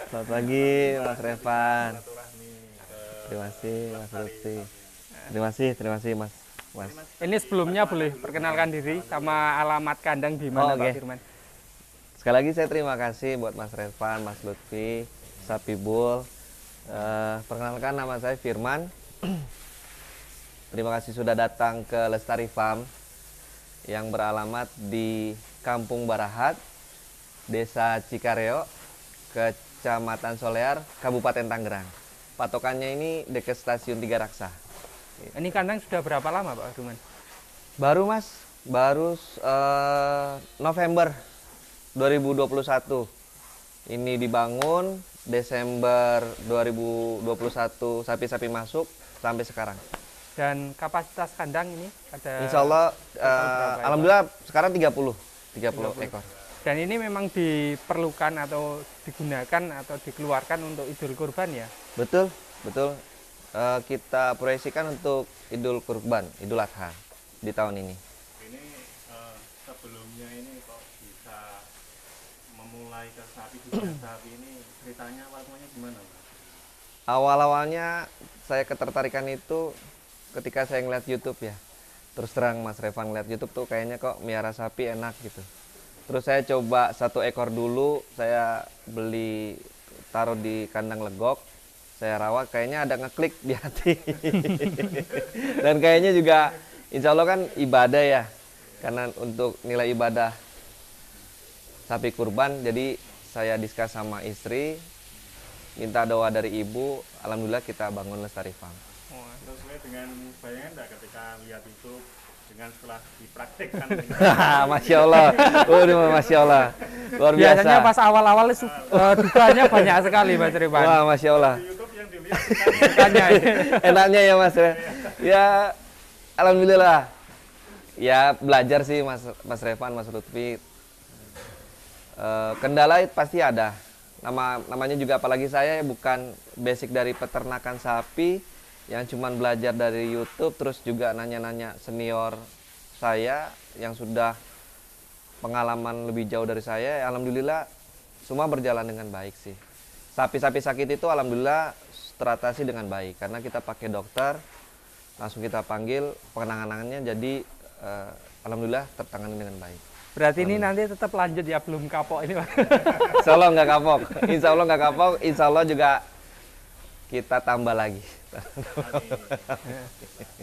Selamat pagi Mas Revan. Terima kasih Mas Lutfi. Terima kasih Mas. Mas. Ini sebelumnya boleh perkenalkan diri sama alamat kandang di mana Pak Firman? Sekali lagi saya terima kasih buat Mas Revan, Mas Lutfi, Sapibul. Perkenalkan nama saya Firman. Terima kasih sudah datang ke Lestari Farm yang beralamat di Kampung Barahat, Desa Cikareo, Kecamatan Solear, Kabupaten Tangerang. Patokannya ini dekat stasiun Tiga Raksa. Ini kandang sudah berapa lama Pak Firman? Baru Mas, November 2021. Ini dibangun Desember 2021, sapi-sapi masuk sampai sekarang. Dan kapasitas kandang ini ada? Insya Allah, alhamdulillah sekarang 30 ekor. Dan ini memang diperlukan atau digunakan atau dikeluarkan untuk Idul Kurban ya? Betul, betul. Kita proyeksikan untuk Idul Kurban, Idul Adha di tahun ini. Ini sebelumnya ini kok bisa memulai ke sapi ini ceritanya awalnya gimana, Pak? Awal-awalnya saya ketertarikan itu ketika saya ngeliat YouTube ya. Terus terang Mas Revan ngeliat YouTube tuh kayaknya kok miara sapi enak gitu. Terus saya coba 1 ekor dulu, saya beli taruh di kandang legok. Saya rawat, kayaknya ada ngeklik di hati. Dan kayaknya juga insya Allah kan ibadah ya. Karena untuk nilai ibadah sapi kurban, jadi saya diskus sama istri, minta doa dari ibu, alhamdulillah kita bangun Lestari Farm. Sesuai dengan bayangan enggak ketika lihat itu dengan setelah dipraktekkan? Masya Allah, Masya Allah, luar biasa. Biasanya pas awal-awal dukanya banyak sekali Mas Revan. Wah, Masya Allah. Enaknya ya Mas ya, alhamdulillah ya, belajar sih Mas Revan, Mas Lutfi. Kendala pasti ada, namanya juga, apalagi saya bukan basic dari peternakan sapi yang cuman belajar dari YouTube, terus juga nanya-nanya senior saya yang sudah pengalaman lebih jauh dari saya. Alhamdulillah semua berjalan dengan baik sih. Sapi-sapi sakit itu alhamdulillah teratasi dengan baik karena kita pakai dokter, langsung kita panggil penanganannya, jadi alhamdulillah tertangani dengan baik. Berarti ini nanti tetap lanjut ya, belum kapok ini Pak? Insya Allah nggak kapok, insya Allah nggak kapok, insya Allah juga kita tambah lagi.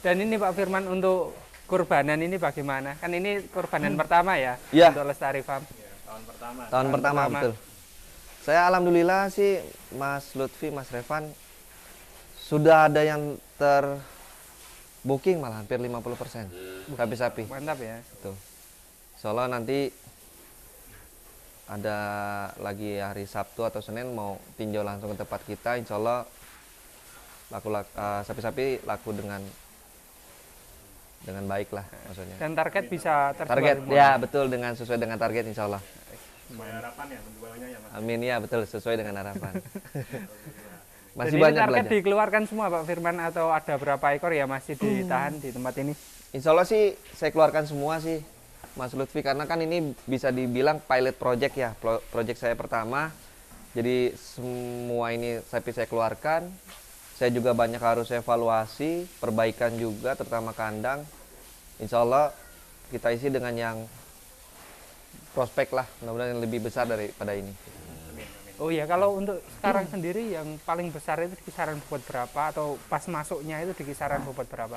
Dan ini Pak Firman, untuk kurbanan ini bagaimana? Kan ini kurbanan pertama ya, Ya, untuk Lestari Farm. Ya, tahun tahun pertama betul. Saya alhamdulillah sih Mas Lutfi, Mas Revan, sudah ada yang terbooking malah hampir 50% sapi-sapi. Mantap ya. Betul. Insya Allah nanti ada lagi hari Sabtu atau Senin mau tinjau langsung ke tempat kita. Insya Allah sapi-sapi laku dengan baik lah maksudnya. Dan target bisa terjual Target semua. ya betul, dengan sesuai dengan target insya Allah. Sesuai harapan ya penjualannya ya Mas? Amin ya, betul, sesuai dengan harapan. Masih Jadi banyak ini target belajar. dikeluarkan semua Pak Firman atau ada berapa ekor ya masih ditahan di tempat ini? Insya Allah sih saya keluarkan semua sih Mas Lutfi, karena kan ini bisa dibilang pilot project ya, project saya pertama. Jadi semua ini sapi saya keluarkan. Saya juga banyak harus evaluasi, perbaikan juga, terutama kandang. Insya Allah kita isi dengan yang prospek lah, mudah-mudahan yang lebih besar daripada ini. Oh ya, kalau untuk sekarang sendiri yang paling besar itu di kisaran bobot berapa, atau pas masuknya itu di kisaran bobot berapa?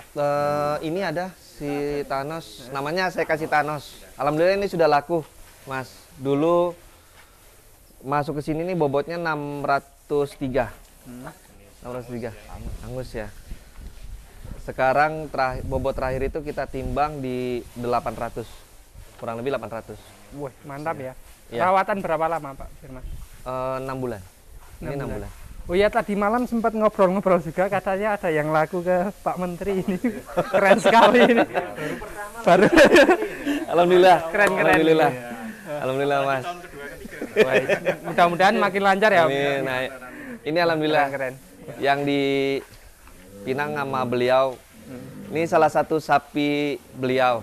Ini ada si Thanos, namanya saya kasih Thanos. Alhamdulillah ini sudah laku, Mas. Dulu masuk ke sini nih bobotnya 603. 603. Angus ya. Sekarang bobot terakhir itu kita timbang di 800. Kurang lebih 800. Wah, mantap ya. Ya. Perawatan berapa lama Pak Firman? 6 bulan. Ini 6 bulan. Oh ya, tadi malam sempat ngobrol-ngobrol juga, katanya ada yang laku ke Pak Menteri ini. Keren sekali ini. Baru. Alhamdulillah. Keren. Alhamdulillah. Alhamdulillah Mas. Mudah-mudahan makin lancar ya. Amin. Nah, ini alhamdulillah. Keren. Yang di Pinang sama beliau. Ini salah satu sapi beliau.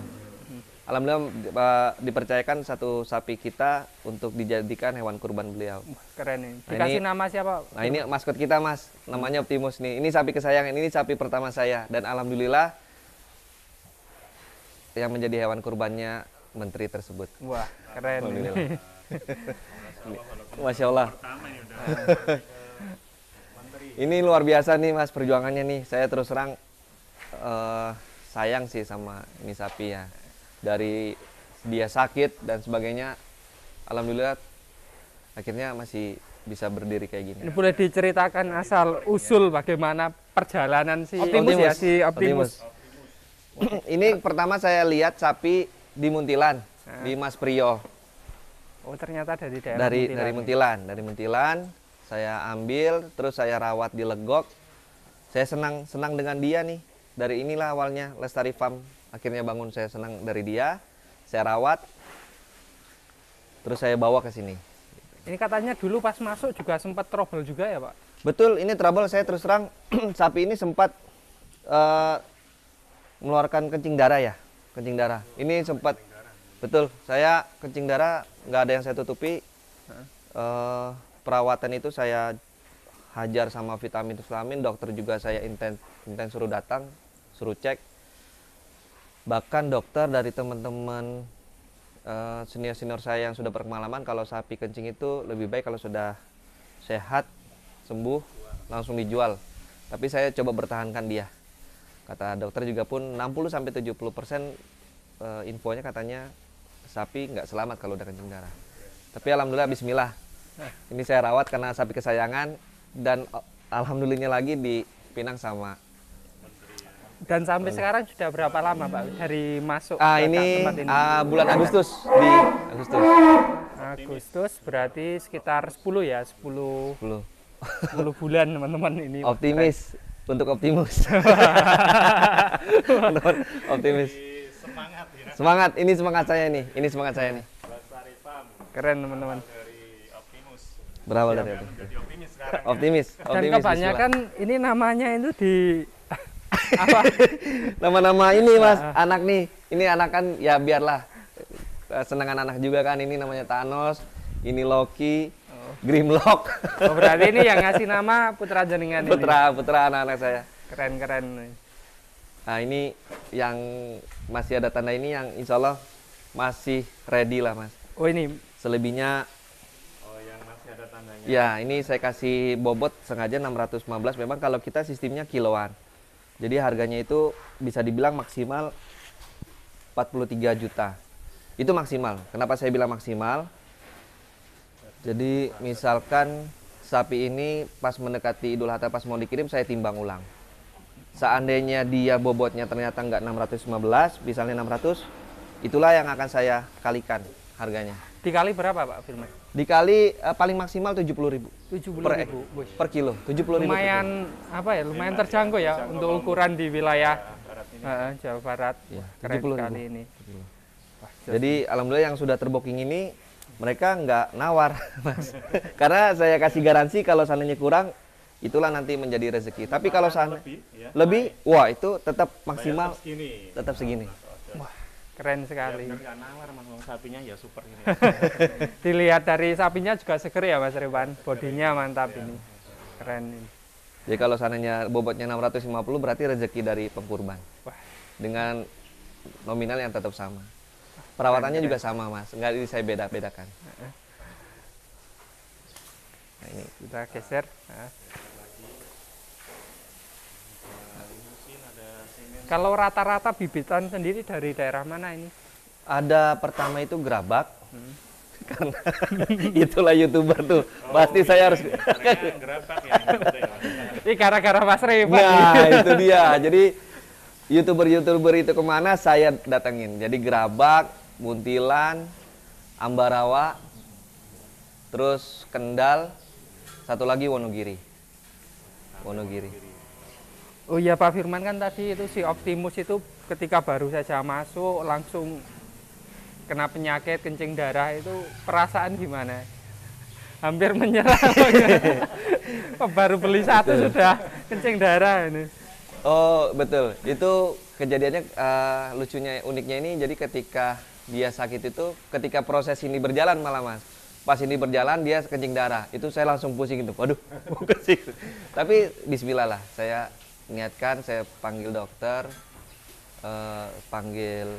alhamdulillah dipercayakan satu sapi kita untuk dijadikan hewan kurban beliau. Keren ini. Nah, Dikasih ini- nama siapa? Nah ini maskot kita Mas, namanya Optimus nih. Ini sapi kesayangan, ini sapi pertama saya dan alhamdulillah yang menjadi hewan kurbannya menteri tersebut. Wah, keren ini. Alhamdulillah. Masya Allah. Pertama ini udah menteri. Ini luar biasa nih Mas perjuangannya nih. Saya terus terang sayang sih sama ini sapi ya. Dari dia sakit dan sebagainya, alhamdulillah akhirnya masih bisa berdiri kayak gini. Ini boleh diceritakan asal usul bagaimana perjalanan si Optimus. ya, si Optimus. Ini pertama saya lihat sapi di Muntilan, di Mas Priyo. Oh, ternyata dari daerah Dari Muntilan saya ambil, terus saya rawat di Legok. Saya senang dengan dia nih. Dari inilah awalnya Lestari Farm akhirnya bangun, saya senang dari dia. Saya rawat, terus saya bawa ke sini. Ini katanya dulu pas masuk juga sempat trouble juga ya, Pak? Betul, ini trouble. Saya terus terang sapi ini sempat mengeluarkan kencing darah ya, kencing darah. Ini sempat, betul. Saya kencing darah nggak ada yang saya tutupi. Perawatan itu saya hajar sama vitamin. Dokter juga saya intens suruh datang, suruh cek. Bahkan dokter dari teman-teman senior saya yang sudah berpengalaman, kalau sapi kencing itu lebih baik kalau sudah sehat, sembuh, langsung dijual. Tapi saya coba bertahankan dia. Kata dokter juga pun 60-70% infonya katanya sapi nggak selamat kalau udah kencing darah. Tapi alhamdulillah bismillah. Ini saya rawat karena sapi kesayangan dan alhamdulillahnya lagi dipinang sama. Dan sampai sekarang sudah berapa lama, Pak, dari masuk Ini tempat ini? bulan Agustus, di Agustus. Agustus berarti sekitar 10 ya, 10 10. 10 bulan teman-teman ini. Optimis untuk Optimus. Optimis. Semangat ya. Semangat, ini semangat saya nih. Ini semangat saya nih. Lestari Farm Keren teman-teman. dari Optimus. Berawal dari Yang Optimus. menjadi optimis sekarang. Ya. Optimis. Dan Optimis, kebanyakan ini namanya itu di apa? bismillah. Nama-nama ini Mas, anak nih. Ini anak kan ya biarlah senangan anak juga kan. Ini namanya Thanos, ini Loki, Grimlock. Oh, berarti ini yang ngasih nama putra jenengan ini. Putra anak-anak saya. Keren-keren. Nah ini yang masih ada tanda ini yang insya Allah masih ready lah Mas. Oh, ini Selebihnya Oh, yang masih ada tandanya. ya ini saya kasih bobot sengaja 615. Memang kalau kita sistemnya kiloan. Jadi harganya itu bisa dibilang maksimal 43 juta. Itu maksimal. Kenapa saya bilang maksimal? Jadi misalkan sapi ini pas mendekati Idul Adha pas mau dikirim saya timbang ulang. Seandainya dia bobotnya ternyata nggak 615, misalnya 600, itulah yang akan saya kalikan harganya. dikali berapa, Pak Firman? Dikali paling maksimal 70.000 70.000. Wih. per kilo. 70.000 Lumayan apa ya? Lumayan terjangkau ya untuk ukuran di wilayah Jawa Barat. Ya, Keren 70.000 sekali ini. Wah, Jadi alhamdulillah yang sudah terbooking ini mereka nggak nawar, Mas. Karena saya kasih garansi kalau seandainya kurang, itulah nanti menjadi rezeki. Tapi kalau seandainya lebih, ya. lebih, wah itu tetap maksimal, Bayar segini. tetap segini. keren sekali. Bener nggak nawar mas, Bang. Sapinya ya super ini. Dilihat dari sapinya juga seger ya, Mas Revan. Bodinya mantap ini. Keren ini. Jadi kalau seandainya bobotnya 650 berarti rezeki dari pengkurban. Wah. Dengan nominal yang tetap sama. Perawatannya juga sama, Mas. Nggak saya beda-bedakan. Nah, ini Kita geser. Nah. Mungkin ada semen. Kalau rata-rata bibitan sendiri dari daerah mana ini? ada pertama itu gerabak. Karena itulah YouTuber tuh. Pasti saya harus Harganya gerabak ya. Gitu ya. Ini gara-gara Mas Revan. Nah, itu dia. Jadi YouTuber itu kemana saya datengin. Jadi Gerabak, Muntilan, Ambarawa, terus Kendal, satu lagi Wonogiri. Wonogiri. Oh iya, Pak Firman kan tadi itu si Optimus itu ketika baru saja masuk langsung kena penyakit kencing darah, itu perasaan gimana? Hampir menyerah. Baru beli satu sudah kencing darah ini. Oh betul, itu kejadiannya lucunya uniknya ini, jadi ketika dia sakit itu ketika proses ini berjalan malah Mas, pas ini berjalan dia kencing darah, itu saya langsung pusing gitu, waduh mau ke situ. Tapi Bismillah lah, saya niatkan, saya panggil dokter, panggil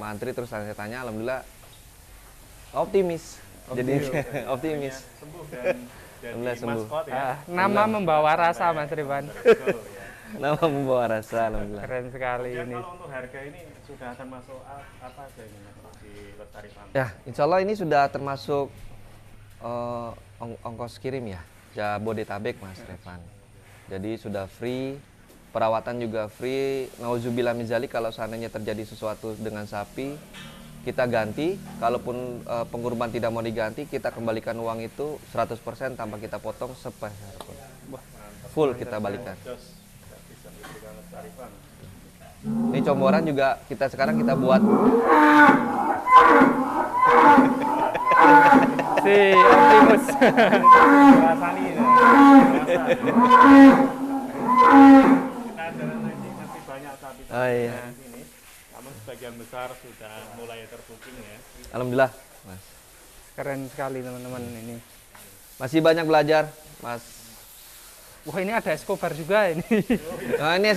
mantri, terus saya tanya, alhamdulillah optimis. Jadi optimis. Sembuh dan Alhamdulillah sembuh. maskot ya. Nama membawa rasa Mas Rifan. Betul, ya. Nama membawa rasa, alhamdulillah. Keren sekali Kemudian ini. kalau untuk harga ini sudah termasuk apa aja ini Mas, di Lestari Farm? Ya, insya Allah ini sudah termasuk ongkos kirim ya, Jabodetabek Mas Revan. Jadi sudah free, perawatan juga free. Nauzubillah min dzalik, kalau seandainya terjadi sesuatu dengan sapi, kita ganti. Kalaupun pengurban tidak mau diganti, kita kembalikan uang itu 100% tanpa kita potong sepeser pun. Full kita balikan. Jos, bisa diberikan Lestari Farm. Ini comboran juga kita sekarang buat Si Optimus. Rasani ya. Kita ada nanti masih banyak sapi Oh, iya. di sini. Namun sebagian besar sudah mulai terbooking ya. alhamdulillah, Mas. Keren sekali teman-teman ini. Masih banyak belajar, Mas. Wah, ini ada Escobar juga ini. Nah, ini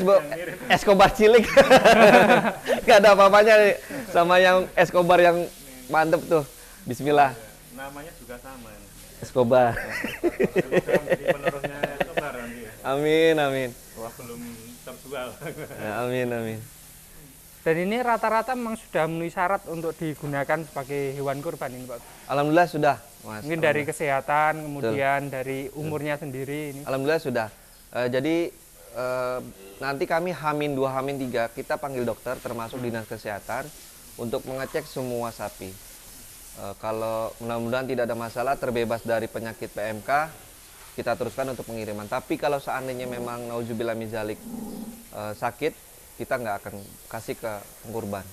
Escobar cilik. Gak ada apa-apanya nih sama yang Escobar yang mantep tuh. Bismillah. Namanya juga sama. Escobar. Sudah menjadi penerusnya Escobar nanti ya. Amin, amin. Wah, belum terjual. Ya, amin, amin. Dan ini rata-rata memang sudah memenuhi syarat untuk digunakan sebagai hewan kurban ini Pak. Alhamdulillah sudah, Mas. Mungkin dari kesehatan, kemudian dari umurnya sendiri ini. Alhamdulillah sudah. Jadi nanti kami Hamin 2, Hamin 3 kita panggil dokter termasuk dinas kesehatan untuk mengecek semua sapi. Kalau mudah-mudahan tidak ada masalah, terbebas dari penyakit PMK, kita teruskan untuk pengiriman. Tapi kalau seandainya memang nauzubillah min dzalik sakit, kita nggak akan kasih ke pengurban.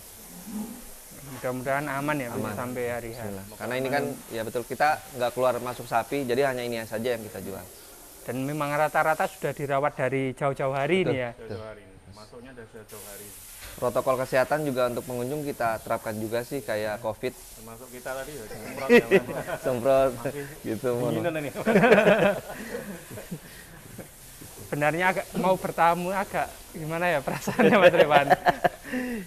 Mudah-mudahan aman ya bisa Aman. sampai hari H. Bismillah. Karena ini kan ya betul, kita nggak keluar masuk sapi, jadi hanya ini saja yang kita jual. Dan memang rata-rata sudah dirawat dari jauh-jauh hari ini ya. Jauh-jauh hari ini. Masuknya dari jauh hari. Protokol kesehatan juga untuk pengunjung kita terapkan juga sih, kayak COVID, Termasuk kita tadi ya, semprot ya. Mas. semprot gitu. Dinginan ini. Sebenarnya agak mau bertamu agak gimana ya perasaannya Mas Revan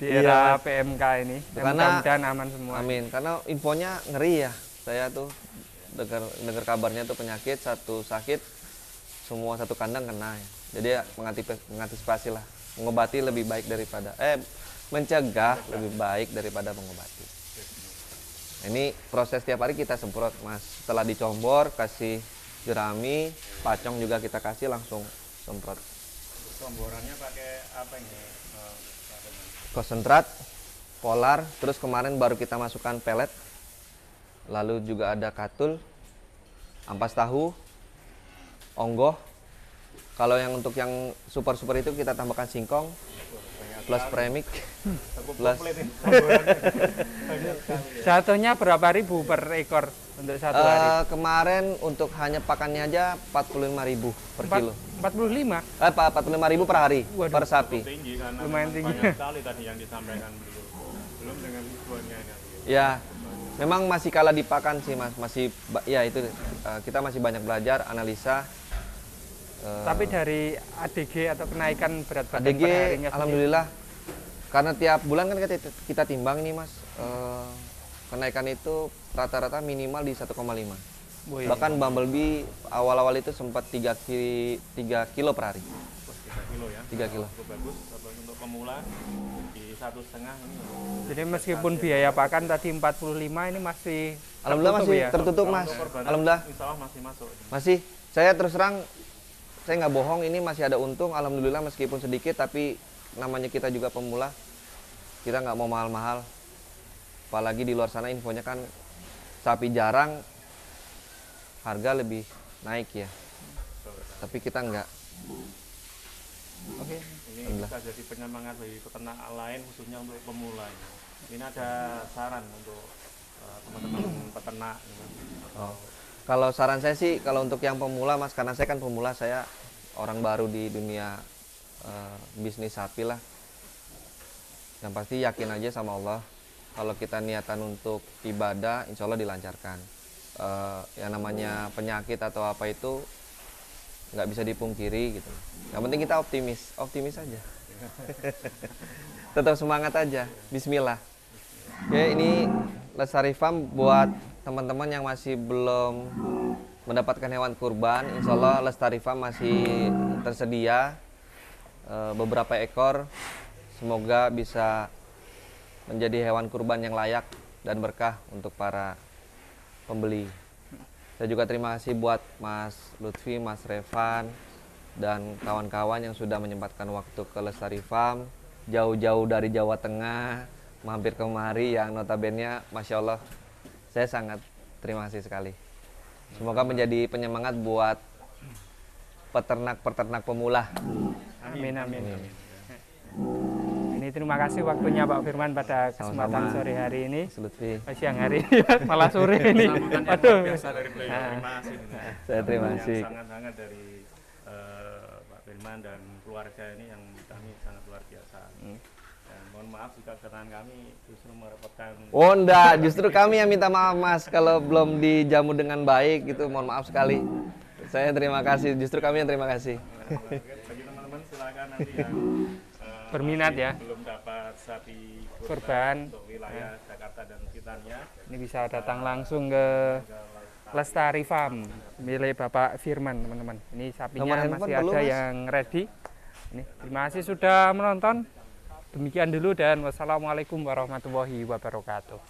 di era PMK ini. Dan Karena- mudah-mudahan aman semua. Amin. Karena infonya ngeri ya. Saya tuh dengar kabarnya tuh penyakit satu sakit, semua satu kandang kena ya. Jadi ya mengantisipasi lah. Mengobati lebih baik daripada mencegah lebih baik daripada mengobati. Ini proses tiap hari kita semprot, Mas. Setelah dicombor, kasih jerami, pacong juga kita kasih, langsung semprot. Comborannya pakai apa ini? Pak Teman? Konsentrat, polar, terus kemarin baru kita masukkan pelet. Lalu juga ada katul, ampas tahu, onggoh. Kalau yang untuk yang super-super itu kita tambahkan singkong plus premik. Plus Komplit ini comborannya. Banyak sekali ya. Jatuhnya berapa ribu per ekor untuk satu hari? kemarin untuk hanya pakannya aja 45.000 per kilo. 45. 45.000 per hari, Waduh. per sapi. Tinggi karena Lumayan memang tinggi. banyak sekali tadi yang disampaikan beliau. Belum dengan ribuannya kan. Ya, memang masih kalah di pakan sih, Mas. Ya itu kita masih banyak belajar, analisa. Tapi dari ADG atau kenaikan berat badan ADG per harinya sendiri, alhamdulillah, karena tiap bulan kan kita timbang ini, Mas. Kenaikan itu rata-rata minimal di 1,5. wih, Bahkan Bumblebee awal-awal itu sempat 3 kilo per hari. Terus 3 kilo ya. 3 kilo. Cukup bagus untuk pemula di 1,5 ini. jadi meskipun biaya pakan tadi 45 ini masih Alhamdulillah tertutup masih ya? tertutup, Kalau Mas. untuk korban, Alhamdulillah insya Allah masih masuk. masih. Saya terus terang, saya nggak bohong, ini masih ada untung. Alhamdulillah meskipun sedikit, tapi namanya kita juga pemula, kita nggak mau mahal-mahal. Apalagi di luar sana infonya kan sapi jarang, harga lebih naik ya. Tapi kita nggak. Oke. Ini Alhamdulillah. bisa jadi penyemangat bagi peternak lain khususnya untuk pemula. Ini ada saran untuk teman-teman peternak. Oh. Kalau saran saya sih, kalau untuk yang pemula, Mas, karena saya kan pemula, saya orang baru di dunia bisnis sapi lah. Yang pasti yakin aja sama Allah. Kalau kita niatan untuk ibadah, insya Allah dilancarkan. Yang namanya penyakit atau apa itu nggak bisa dipungkiri gitu. Yang penting kita optimis aja. Tetap semangat aja. Bismillah. Oke, ini Lestari Farm buat teman-teman yang masih belum mendapatkan hewan kurban. Insya Allah Lestari Farm masih tersedia beberapa ekor. Semoga bisa menjadi hewan kurban yang layak dan berkah untuk para pembeli. Saya juga terima kasih buat Mas Lutfi, Mas Revan, dan kawan-kawan yang sudah menyempatkan waktu ke Lestari Farm. Jauh-jauh dari Jawa Tengah, mampir kemari yang notabene Masya Allah, saya sangat terima kasih sekali. Semoga menjadi penyemangat buat peternak-peternak pemula. Amin, amin. Ini terima kasih waktunya Pak Firman pada kesempatan Sama-sama. sore hari ini. Mas Lutfi, Siang hari ini malah sore ini. Sambutan yang Aduh. luar biasa dari beliau. Terima kasih. saya terima Yang kasih. sangat hangat dari Pak Firman dan keluarga ini yang kami sangat luar biasa. Dan mohon maaf jika kedatangan kami justru merepotkan. Oh enggak, justru kami yang minta maaf Mas kalau belum dijamu dengan baik gitu, mohon maaf sekali. Saya terima kasih, justru kami yang terima kasih. Bagi teman-teman silakan nanti yang Berminat masih ya. belum dapat sapi Kurban. untuk wilayah Jakarta dan sekitarnya. Ini bisa datang langsung ke Lestari Farm milik Bapak Firman, teman-teman. Ini Nomor sapinya handphone masih perlu, ada Mas? yang ready. Ini terima kasih sudah menonton. Demikian dulu dan wassalamualaikum warahmatullahi wabarakatuh.